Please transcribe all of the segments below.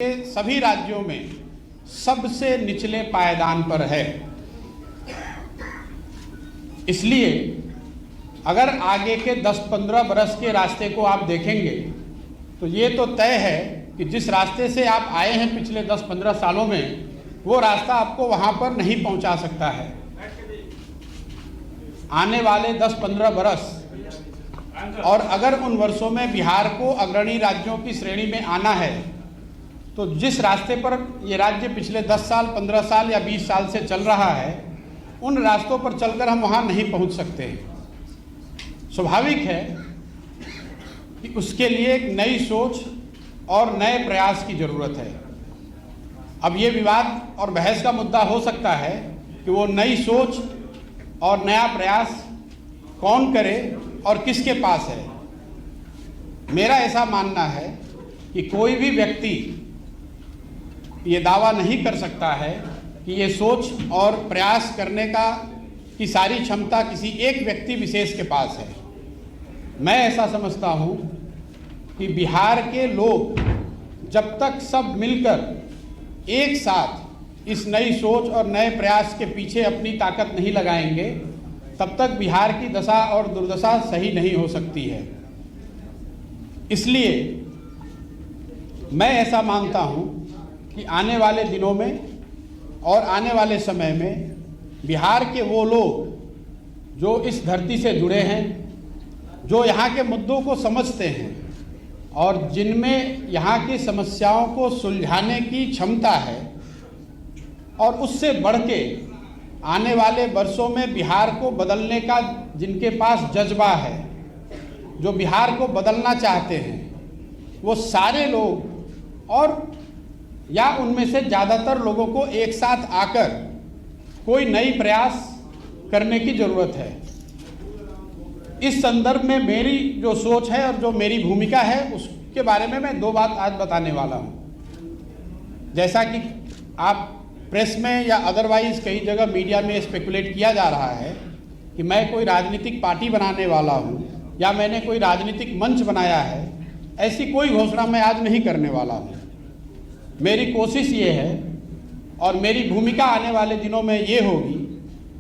ये सभी राज्यों में सबसे निचले पायदान पर है। इसलिए अगर आगे के 10-15 बरस के रास्ते को आप देखेंगे तो ये तो तय है कि जिस रास्ते से आप आए हैं पिछले 10-15 सालों में, वो रास्ता आपको वहाँ पर नहीं पहुँचा सकता है। आने वाले 10-15 बरस और अगर उन वर्षों में बिहार को अग्रणी राज्यों की श्रेणी में आना है तो जिस रास्ते पर ये राज्य पिछले 10 साल, 15 साल या 20 साल से चल रहा है, उन रास्तों पर चलकर हम वहाँ नहीं पहुँच सकते हैं। स्वाभाविक है कि उसके लिए एक नई सोच और नए प्रयास की ज़रूरत है। अब ये विवाद और बहस का मुद्दा हो सकता है कि वो नई सोच और नया प्रयास कौन करे और किसके पास है। मेरा ऐसा मानना है कि कोई भी व्यक्ति ये दावा नहीं कर सकता है कि ये सोच और प्रयास करने की सारी क्षमता किसी एक व्यक्ति विशेष के पास है। मैं ऐसा समझता हूँ कि बिहार के लोग जब तक सब मिलकर एक साथ इस नई सोच और नए प्रयास के पीछे अपनी ताकत नहीं लगाएंगे, तब तक बिहार की दशा और दुर्दशा सही नहीं हो सकती है। इसलिए मैं ऐसा मानता हूँ कि आने वाले दिनों में और आने वाले समय में बिहार के वो लोग जो इस धरती से जुड़े हैं, जो यहाँ के मुद्दों को समझते हैं और जिनमें यहाँ की समस्याओं को सुलझाने की क्षमता है और उससे बढ़ के आने वाले वर्षों में बिहार को बदलने का जिनके पास जज्बा है, जो बिहार को बदलना चाहते हैं, वो सारे लोग और या उनमें से ज़्यादातर लोगों को एक साथ आकर कोई नई प्रयास करने की ज़रूरत है। इस संदर्भ में मेरी जो सोच है और जो मेरी भूमिका है उसके बारे में मैं दो बात आज बताने वाला हूँ। जैसा कि आप प्रेस में या अदरवाइज़ कई जगह मीडिया में स्पेकुलेट किया जा रहा है कि मैं कोई राजनीतिक पार्टी बनाने वाला हूँ या मैंने कोई राजनीतिक मंच बनाया है, ऐसी कोई घोषणा मैं आज नहीं करने वाला हूँ। मेरी कोशिश ये है और मेरी भूमिका आने वाले दिनों में ये होगी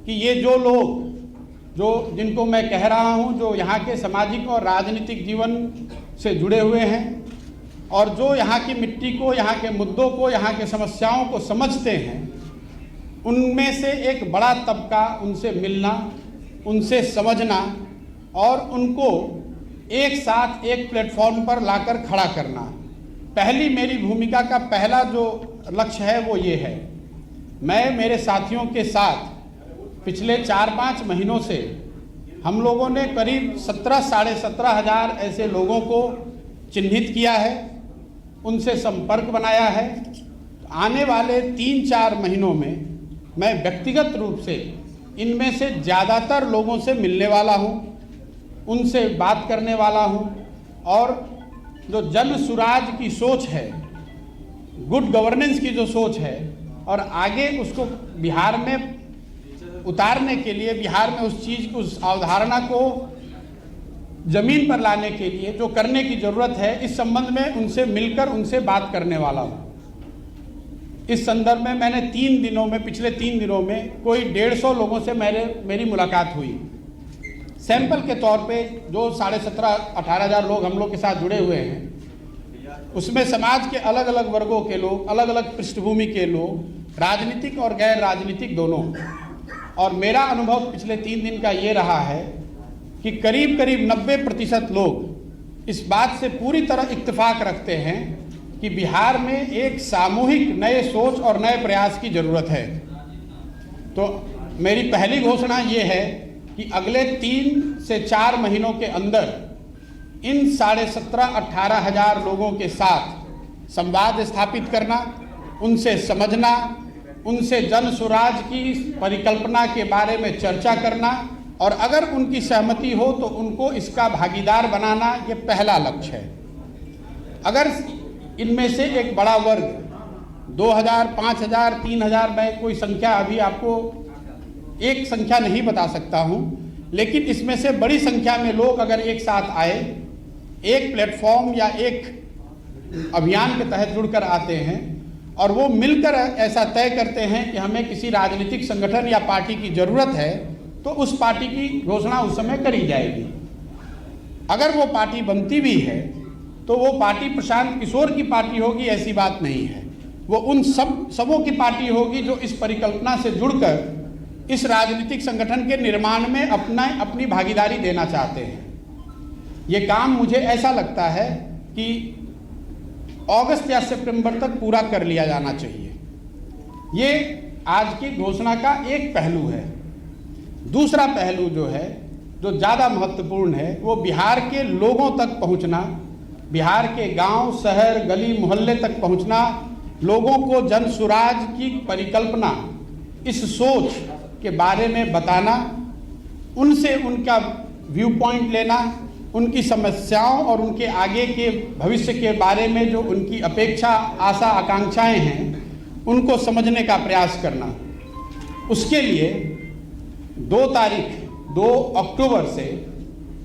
कि ये जो लोग जिनको मैं कह रहा हूँ, जो यहाँ के सामाजिक और राजनीतिक जीवन से जुड़े हुए हैं और जो यहाँ की मिट्टी को, यहाँ के मुद्दों को, यहाँ के समस्याओं को समझते हैं, उनमें से एक बड़ा तबका उनसे मिलना, उनसे समझना और उनको एक साथ एक प्लेटफॉर्म पर लाकर खड़ा करना। पहली मेरी भूमिका का पहला जो लक्ष्य है वो ये है। मैं मेरे साथियों के साथ पिछले 4-5 महीनों से हम लोगों ने करीब 17,500 हज़ार ऐसे लोगों को चिन्हित किया है, उनसे संपर्क बनाया है। आने वाले 3-4 महीनों में मैं व्यक्तिगत रूप से इनमें से ज़्यादातर लोगों से मिलने वाला हूँ, उनसे बात करने वाला हूँ और जो जन सुराज की सोच है, गुड गवर्नेंस की जो सोच है और आगे उसको बिहार में उतारने के लिए, बिहार में उस चीज़ को, उस अवधारणा को ज़मीन पर लाने के लिए जो करने की ज़रूरत है, इस संबंध में उनसे मिलकर उनसे बात करने वाला हूँ। इस संदर्भ में मैंने पिछले 3 दिनों में कोई 150 लोगों से मेरी मुलाकात हुई। सैंपल के तौर पे जो 17,500-18 हज़ार लोग हम लोग के साथ जुड़े हुए हैं, उसमें समाज के अलग अलग वर्गों के लोग, अलग अलग पृष्ठभूमि के लोग, राजनीतिक और गैर राजनीतिक दोनों। और मेरा अनुभव पिछले 3 दिन का ये रहा है कि करीब 90% लोग इस बात से पूरी तरह इत्तेफाक रखते हैं कि बिहार में एक सामूहिक नए सोच और नए प्रयास की ज़रूरत है। तो मेरी पहली घोषणा ये है कि अगले 3 से 4 महीनों के अंदर इन 17,500-18 हज़ार लोगों के साथ संवाद स्थापित करना, उनसे समझना, उनसे जन सुराज की परिकल्पना के बारे में चर्चा करना और अगर उनकी सहमति हो तो उनको इसका भागीदार बनाना, ये पहला लक्ष्य है। अगर इनमें से एक बड़ा वर्ग 2,000, 5,000, 3,000, मैं कोई संख्या अभी आपको एक संख्या नहीं बता सकता हूँ, लेकिन इसमें से बड़ी संख्या में लोग अगर एक साथ आए, एक प्लेटफॉर्म या एक अभियान के तहत जुड़कर आते हैं और वो मिलकर ऐसा तय करते हैं कि हमें किसी राजनीतिक संगठन या पार्टी की ज़रूरत है, तो उस पार्टी की घोषणा उस समय करी जाएगी। अगर वो पार्टी बनती भी है तो वो पार्टी प्रशांत किशोर की पार्टी होगी, ऐसी बात नहीं है। वो उन सबों की पार्टी होगी जो इस परिकल्पना से जुड़कर इस राजनीतिक संगठन के निर्माण में अपनी भागीदारी देना चाहते हैं। ये काम मुझे ऐसा लगता है कि अगस्त या सितंबर तक पूरा कर लिया जाना चाहिए। ये आज की घोषणा का एक पहलू है। दूसरा पहलू जो है, जो ज़्यादा महत्वपूर्ण है, वो बिहार के लोगों तक पहुंचना, बिहार के गांव, शहर, गली मोहल्ले तक पहुंचना, लोगों को जन सुराज की परिकल्पना, इस सोच के बारे में बताना, उनसे उनका व्यू पॉइंट लेना, उनकी समस्याओं और उनके आगे के भविष्य के बारे में जो उनकी अपेक्षा, आशा, आकांक्षाएं हैं, उनको समझने का प्रयास करना। उसके लिए 2 अक्टूबर से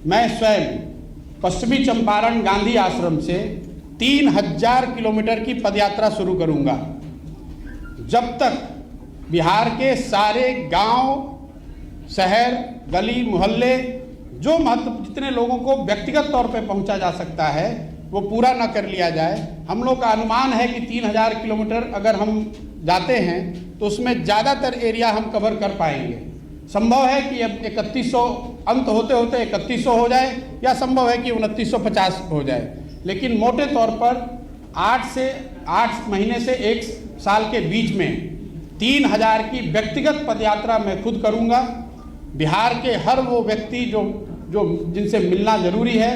मैं स्वयं पश्चिमी चंपारण गांधी आश्रम से 3000 किलोमीटर की पदयात्रा शुरू करूंगा। जब तक बिहार के सारे गांव, शहर, गली मोहल्ले, जो जितने लोगों को व्यक्तिगत तौर पे पहुंचा जा सकता है, वो पूरा न कर लिया जाए। हम लोग का अनुमान है कि 3000 किलोमीटर अगर हम जाते हैं तो उसमें ज़्यादातर एरिया हम कवर कर पाएंगे। संभव है कि अब 3100 अंत होते होते 3100 हो जाए, या संभव है कि 2950 हो जाए, लेकिन मोटे तौर पर 8 महीने से 1 साल के बीच में 3000 की व्यक्तिगत पदयात्रा मैं खुद करूंगा। बिहार के हर वो व्यक्ति जो जिनसे मिलना जरूरी है,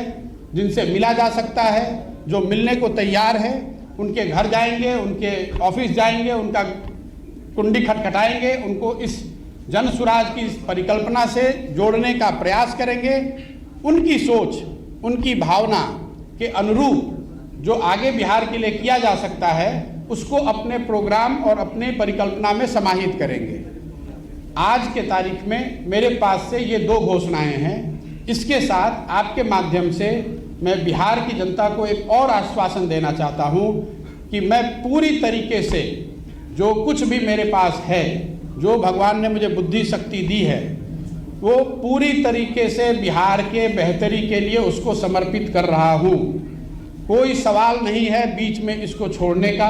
जिनसे मिला जा सकता है, जो मिलने को तैयार है, उनके घर जाएंगे, उनके ऑफिस जाएंगे, उनका कुंडी खटखटाएंगे, उनको इस जन सुराज की इस परिकल्पना से जोड़ने का प्रयास करेंगे। उनकी सोच, उनकी भावना के अनुरूप जो आगे बिहार के लिए किया जा सकता है, उसको अपने प्रोग्राम और अपने परिकल्पना में समाहित करेंगे। आज के तारीख में मेरे पास से ये 2 घोषणाएं हैं। इसके साथ आपके माध्यम से मैं बिहार की जनता को एक और आश्वासन देना चाहता हूं कि मैं पूरी तरीके से जो कुछ भी मेरे पास है, जो भगवान ने मुझे बुद्धि शक्ति दी है, वो पूरी तरीके से बिहार के बेहतरी के लिए उसको समर्पित कर रहा हूँ। कोई सवाल नहीं है बीच में इसको छोड़ने का,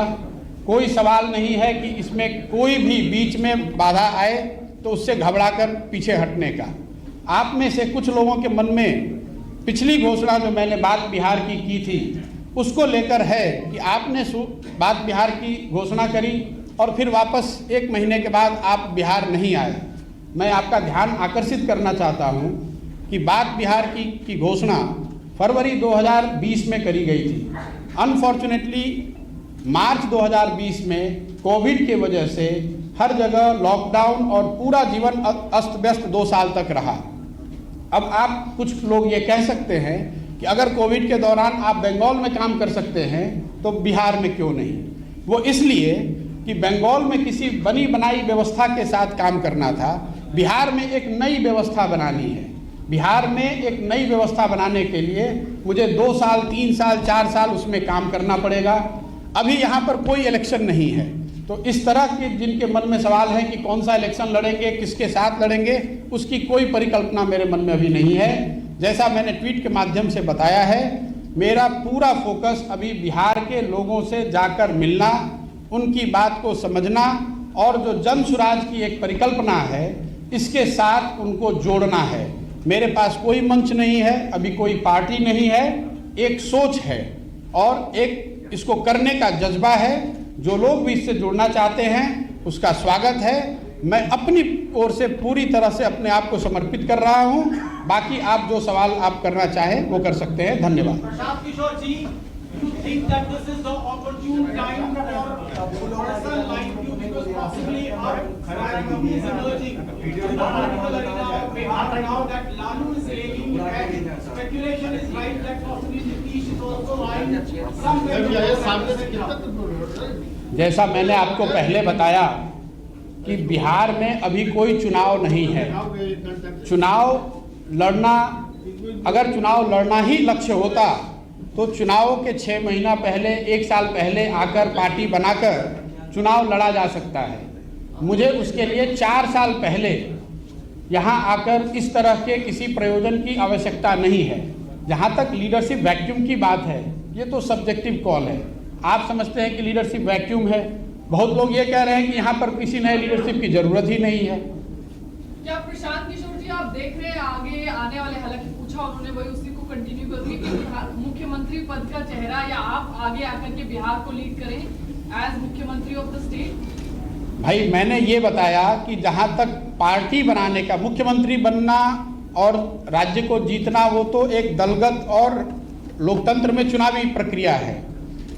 कोई सवाल नहीं है कि इसमें कोई भी बीच में बाधा आए तो उससे घबराकर पीछे हटने का। आप में से कुछ लोगों के मन में पिछली घोषणा जो मैंने बात बिहार की थी, उसको लेकर है कि आपने बात बिहार की घोषणा करी और फिर वापस 1 महीने के बाद आप बिहार नहीं आए। मैं आपका ध्यान आकर्षित करना चाहता हूं कि बात बिहार की घोषणा फरवरी 2020 में करी गई थी। अनफॉर्चुनेटली मार्च 2020 में कोविड के वजह से हर जगह लॉकडाउन और पूरा जीवन अस्त व्यस्त 2 साल तक रहा। अब आप कुछ लोग ये कह सकते हैं कि अगर कोविड के दौरान आप बंगाल में काम कर सकते हैं तो बिहार में क्यों नहीं? वो इसलिए कि बंगाल में किसी बनी बनाई व्यवस्था के साथ काम करना था, बिहार में एक नई व्यवस्था बनानी है। बिहार में एक नई व्यवस्था बनाने के लिए मुझे 2 साल, 3 साल, 4 साल उसमें काम करना पड़ेगा। अभी यहाँ पर कोई इलेक्शन नहीं है, तो इस तरह के जिनके मन में सवाल है कि कौन सा इलेक्शन लड़ेंगे, किसके साथ लड़ेंगे, उसकी कोई परिकल्पना मेरे मन में अभी नहीं है। जैसा मैंने ट्वीट के माध्यम से बताया है, मेरा पूरा फोकस अभी बिहार के लोगों से जाकर मिलना, उनकी बात को समझना और जो जन सुराज की एक परिकल्पना है इसके साथ उनको जोड़ना है। मेरे पास कोई मंच नहीं है, अभी कोई पार्टी नहीं है, एक सोच है और एक इसको करने का जज्बा है। जो लोग भी इससे जुड़ना चाहते हैं उसका स्वागत है। मैं अपनी ओर से पूरी तरह से अपने आप को समर्पित कर रहा हूं। बाकी आप जो सवाल आप करना चाहें वो कर सकते हैं। धन्यवाद। प्रशांत किशोर जी, you think that this is the opportune time for a person like you, because possibly our strategy is emerging in the political arena of Bihar now that Lalu is ailing and speculation is right that possibly Nitish is also lying somewhere. जैसा मैंने आपको पहले बताया कि बिहार में अभी कोई चुनाव नहीं है। चुनाव लड़ना, अगर चुनाव लड़ना ही लक्ष्य होता तो चुनाव के 6 महीना पहले, 1 साल पहले आकर पार्टी बनाकर चुनाव लड़ा जा सकता है। मुझे उसके लिए 4 साल पहले यहाँ आकर इस तरह के किसी प्रयोजन की आवश्यकता नहीं है। जहाँ तक लीडरशिप वैक्यूम की बात है, ये तो सब्जेक्टिव कॉल है। आप समझते हैं कि लीडरशिप वैक्यूम है, बहुत लोग ये कह रहे हैं कि यहाँ पर किसी नए लीडरशिप की जरूरत ही नहीं है। क्या प्रशांत किशोर जी आप देख रहे हैं आगे आने वाले, हालांकि पूछा उन्होंने वही उसी को कंटिन्यू करूंगी कि मुख्यमंत्री पद का चेहरा या आप आगे आकर के बिहार को लीड करें एज मुख्यमंत्री ऑफ द स्टेट? भाई मैंने ये बताया कि जहाँ तक पार्टी बनाने का, मुख्यमंत्री बनना और राज्य को जीतना वो तो एक दलगत और लोकतंत्र में चुनावी प्रक्रिया है।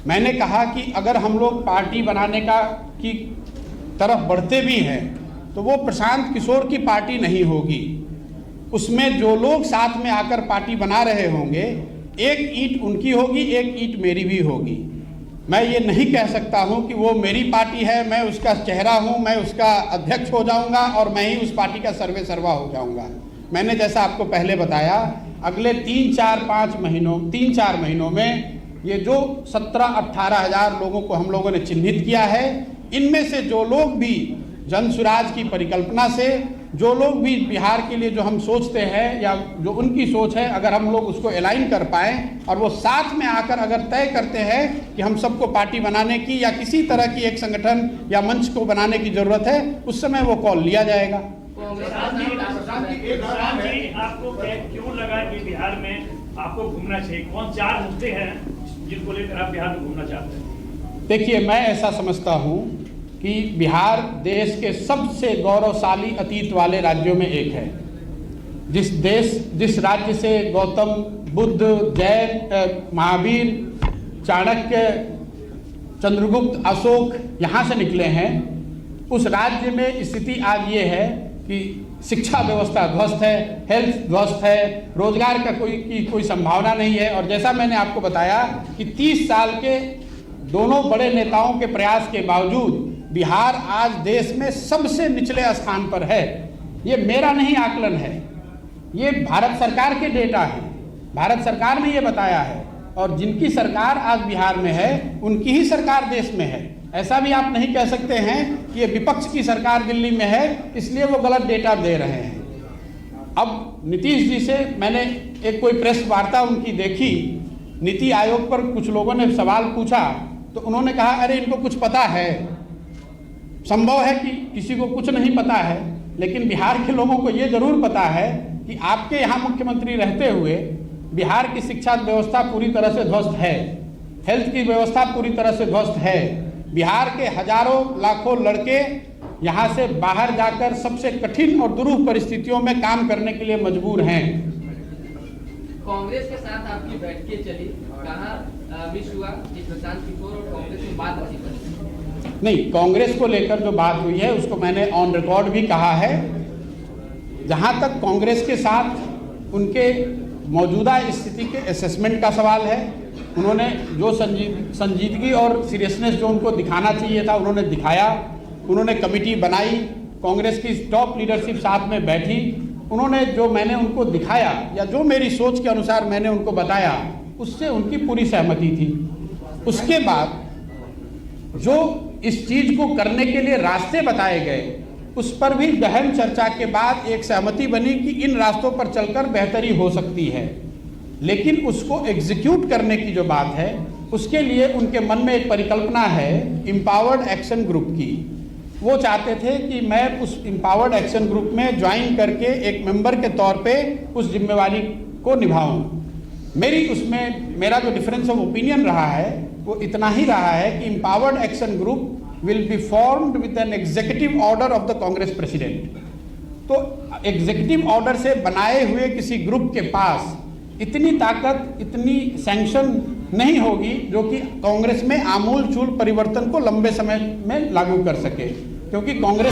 मैंने कहा कि अगर हम लोग पार्टी बनाने की तरफ बढ़ते भी हैं तो वो प्रशांत किशोर की पार्टी नहीं होगी। उसमें जो लोग साथ में आकर पार्टी बना रहे होंगे, एक ईंट उनकी होगी, एक ईंट मेरी भी होगी। मैं ये नहीं कह सकता हूँ कि वो मेरी पार्टी है, मैं उसका चेहरा हूँ, मैं उसका अध्यक्ष हो जाऊँगा और मैं ही उस पार्टी का सर्वे सर्वा हो जाऊँगा। मैंने जैसा आपको पहले बताया, अगले 3-4 महीनों में ये जो 17-18 हज़ार लोगों को हम लोगों ने चिन्हित किया है, इनमें से जो लोग भी जन स्वराज की परिकल्पना से, जो लोग भी बिहार के लिए जो हम सोचते हैं या जो उनकी सोच है, अगर हम लोग उसको अलाइन कर पाएँ और वो साथ में आकर अगर तय करते हैं कि हम सबको पार्टी बनाने की या किसी तरह की एक संगठन या मंच को बनाने की ज़रूरत है, उस समय वो कॉल लिया जाएगा। आपको क्यों लगा कि बिहार में आपको घूमना चाहिए? कौन 4 मुद्दे हैं जिनको लेकर आप बिहार में घूमना चाहते हैं? देखिए, मैं ऐसा समझता हूँ कि बिहार देश के सबसे गौरवशाली अतीत वाले राज्यों में एक है। जिस राज्य से गौतम बुद्ध, जैन, महावीर, चाणक्य, चंद्रगुप्त, अशोक यहाँ से निकले हैं, उस राज्य में स्थिति आज ये है कि शिक्षा व्यवस्था ध्वस्त है, हेल्थ ध्वस्त है, रोजगार का कोई संभावना नहीं है। और जैसा मैंने आपको बताया कि 30 साल के दोनों बड़े नेताओं के प्रयास के बावजूद बिहार आज देश में सबसे निचले स्थान पर है। ये मेरा नहीं आकलन है, ये भारत सरकार के डेटा है। भारत सरकार ने ये बताया है और जिनकी सरकार आज बिहार में है उनकी ही सरकार देश में है। ऐसा भी आप नहीं कह सकते हैं कि ये विपक्ष की सरकार दिल्ली में है इसलिए वो गलत डेटा दे रहे हैं। अब नीतीश जी से मैंने एक कोई प्रेस वार्ता उनकी देखी, नीति आयोग पर कुछ लोगों ने सवाल पूछा तो उन्होंने कहा अरे इनको कुछ पता है। संभव है कि किसी को कुछ नहीं पता है, लेकिन बिहार के लोगों को ये जरूर पता है कि आपके यहाँ मुख्यमंत्री रहते हुए बिहार की शिक्षा व्यवस्था पूरी तरह से ध्वस्त है, हेल्थ की व्यवस्था पूरी तरह से ध्वस्त है। बिहार के हजारों लाखों लड़के यहाँ से बाहर जाकर सबसे कठिन और दुरूह परिस्थितियों में काम करने के लिए मजबूर हैं। कांग्रेस के साथ आपकी बैठकें चली, कहाँ विश हुआ कि प्रशांत किशोर और कांग्रेस में बात अच्छी बनी? नहीं, कांग्रेस को लेकर जो बात हुई है उसको मैंने ऑन रिकॉर्ड भी कहा है। जहाँ तक कांग्रेस के साथ उनके मौजूदा स्थिति के असेसमेंट का सवाल है, उन्होंने जो संजीदगी और सीरियसनेस जो उनको दिखाना चाहिए था उन्होंने दिखाया। उन्होंने कमेटी बनाई, कांग्रेस की टॉप लीडरशिप साथ में बैठी, उन्होंने जो मैंने उनको दिखाया या जो मेरी सोच के अनुसार मैंने उनको बताया उससे उनकी पूरी सहमति थी। उसके बाद जो इस चीज़ को करने के लिए रास्ते बताए गए उस पर भी गहन चर्चा के बाद एक सहमति बनी कि इन रास्तों पर चलकर बेहतरी हो सकती है। लेकिन उसको एग्जीक्यूट करने की जो बात है उसके लिए उनके मन में एक परिकल्पना है एम्पावर्ड एक्शन ग्रुप की। वो चाहते थे कि मैं उस एम्पावर्ड एक्शन ग्रुप में ज्वाइन करके एक मेंबर के तौर पे उस जिम्मेवारी को निभाऊं। मेरा जो डिफरेंस ऑफ ओपिनियन रहा है वो इतना ही रहा है कि empowered action group will be formed with an executive order of the Congress president. तो एग्जीक्यूटिव ऑर्डर से बनाए हुए किसी ग्रुप के पास इतनी ताकत, इतनी सैंक्शन नहीं होगी जो कि कांग्रेस में आमूल चूल परिवर्तन को लंबे समय में लागू कर सके, क्योंकि कांग्रेस